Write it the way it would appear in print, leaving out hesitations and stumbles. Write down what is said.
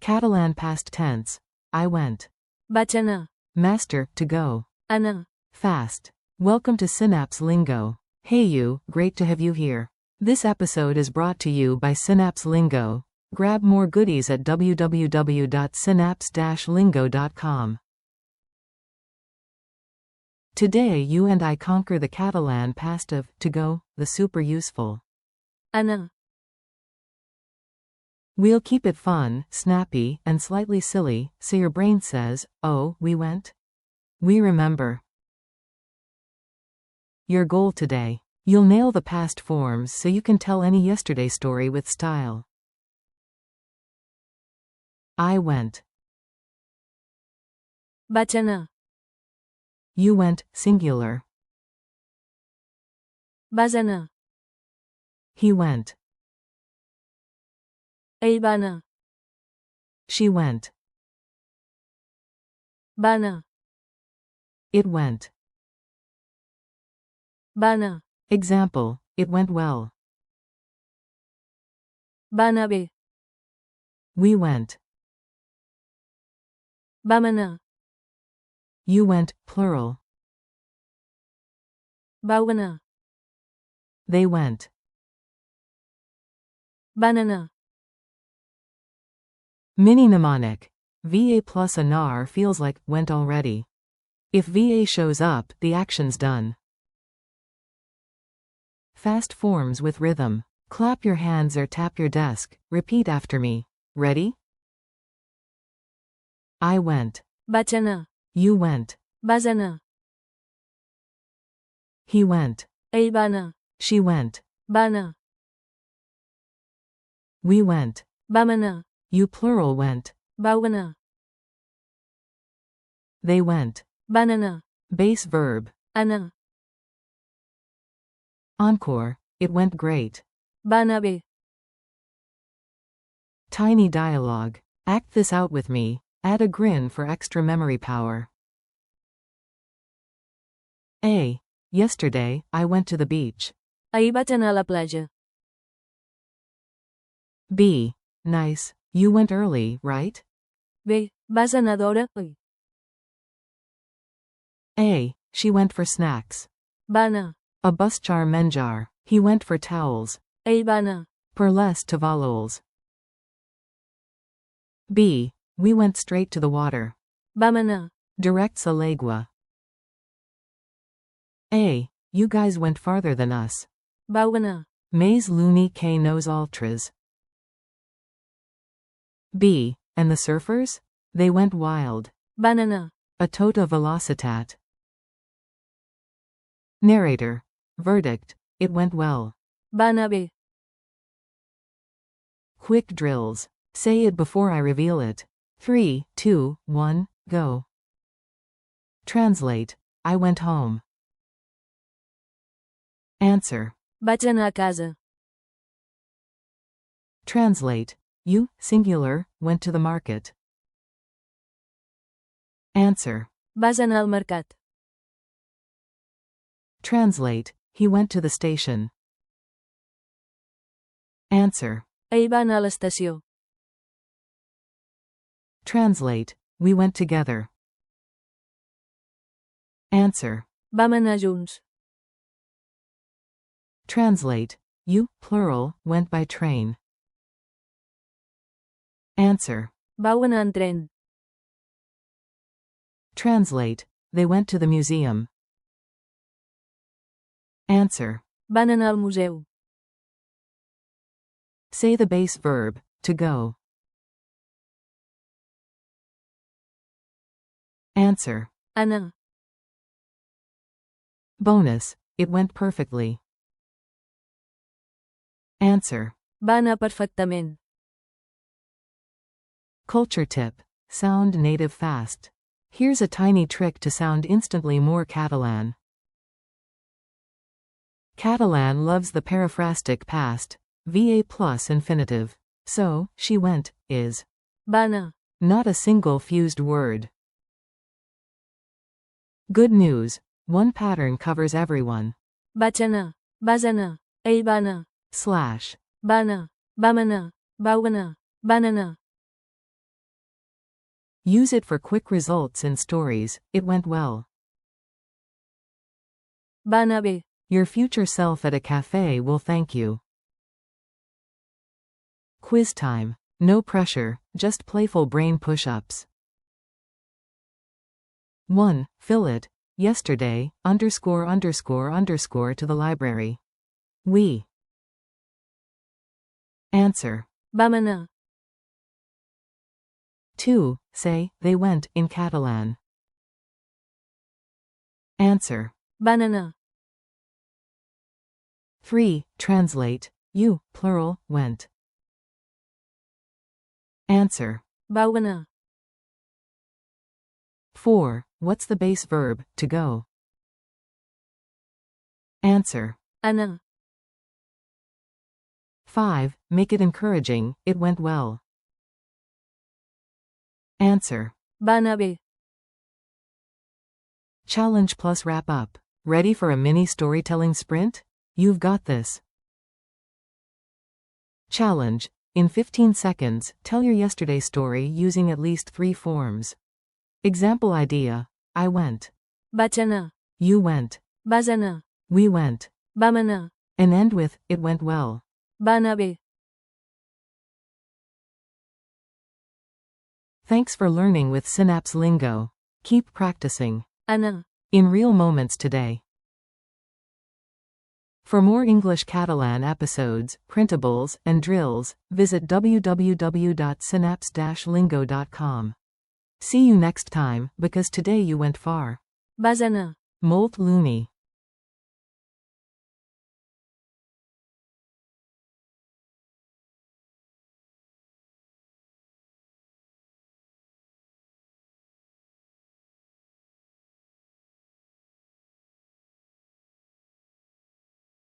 Catalan past tense. I went. Vaig anar. Master, to go. Anar. Fast. Welcome to Synapse Lingo. Hey you, great to have you here. This episode is brought to you by Synapse Lingo. Grab more goodies at www.synapse-lingo.com. Today you and I conquer the Catalan past of to go, the super useful. Anar. We'll keep it fun, snappy, and slightly silly, so your brain says, oh, we went? We remember. Your goal today. You'll nail the past forms so you can tell any yesterday story with style. I went. Vaig anar. You went, singular. Vas anar. He went. Ell va anar. She went. Va anar. It went. Va anar. Example, it went well. Va anar bé. We went. Vam anar. You went, plural. Vau anar. They went. Van anar. Mini mnemonic. VA plus anar feels like went already. If VA shows up, the action's done. Fast forms with rhythm. Clap your hands or tap your desk. Repeat after me. Ready? I went. Vaig anar. You went. Vas anar. He went. Ell va anar. She went. Va anar. We went. Vam anar. You plural went. Vau anar. They went. Van anar. Base verb. Anar. Encore. It went great. Va anar bé. Tiny dialogue. Act this out with me. Add a grin for extra memory power. A. Yesterday, I went to the beach. Ahir vaig anar a la platja. B. Nice. You went early, right? Bé, vas anar d'hora, oi? A. She went for snacks. Va anar. A buscar menjar. He went for towels. Ell va anar. Per les tavalols. B. We went straight to the water. Vam anar. Directs a l'aigua. A. You guys went farther than us. Vau anar. Mais l'uni que nos altres. B. And the surfers? They went wild. Van anar. A tota velocitat. Narrator. Verdict. It went well. Va anar bé. Quick drills. Say it before I reveal it. 3, 2, 1, go. Translate. I went home. Answer. Vaig anar a casa. Translate. You, singular, went to the market. Answer. Vas anar al mercat. Translate. He went to the station. Answer. Ell va anar a l'estació. Translate. We went together. Answer. Vam anar junts. Translate. You, plural, went by train. Answer. Vau anar en tren. Translate. They went to the museum. Answer. Van anar al museu. Say the base verb, to go. Answer. Anar. Bonus. It went perfectly. Answer. Va anar perfectament. Culture tip. Sound native fast. Here's a tiny trick to sound instantly more Catalan. Catalan loves the periphrastic past, VA plus infinitive. So, she went, is Va anar. not a single fused word. Good news. One pattern covers everyone. Vaig anar. Vas anar. Ell va anar. Slash. Va anar. Vam anar. Vau anar. Van anar. Use it for quick results in stories. It went well. Va anar bé. Your future self at a cafe will thank you. Quiz time. No pressure, just playful brain push-ups. 1. Fill it. Yesterday, ____ to the library. We. Answer. Vam anar. 2. Say, they went, in Catalan. Answer. Van anar. 3. Translate. You, plural, went. Answer. Vau anar. 4. What's the base verb, to go? Answer. Anar. 5. Make it encouraging, it went well. Answer. Va anar bé. Challenge plus wrap up. Ready for a mini storytelling sprint? You've got this. Challenge. In 15 seconds, tell your yesterday story using at least 3 forms. Example idea. I went. Vaig anar. You went. Vas anar. We went. Vam anar. And end with, it went well. Va anar bé. Thanks for learning with Synapse Lingo. Keep practicing. Anar. In real moments today. For more English Catalan episodes, printables, and drills, visit www.synapse-lingo.com. See you next time, because today you went far. Vas anar. Molt loony.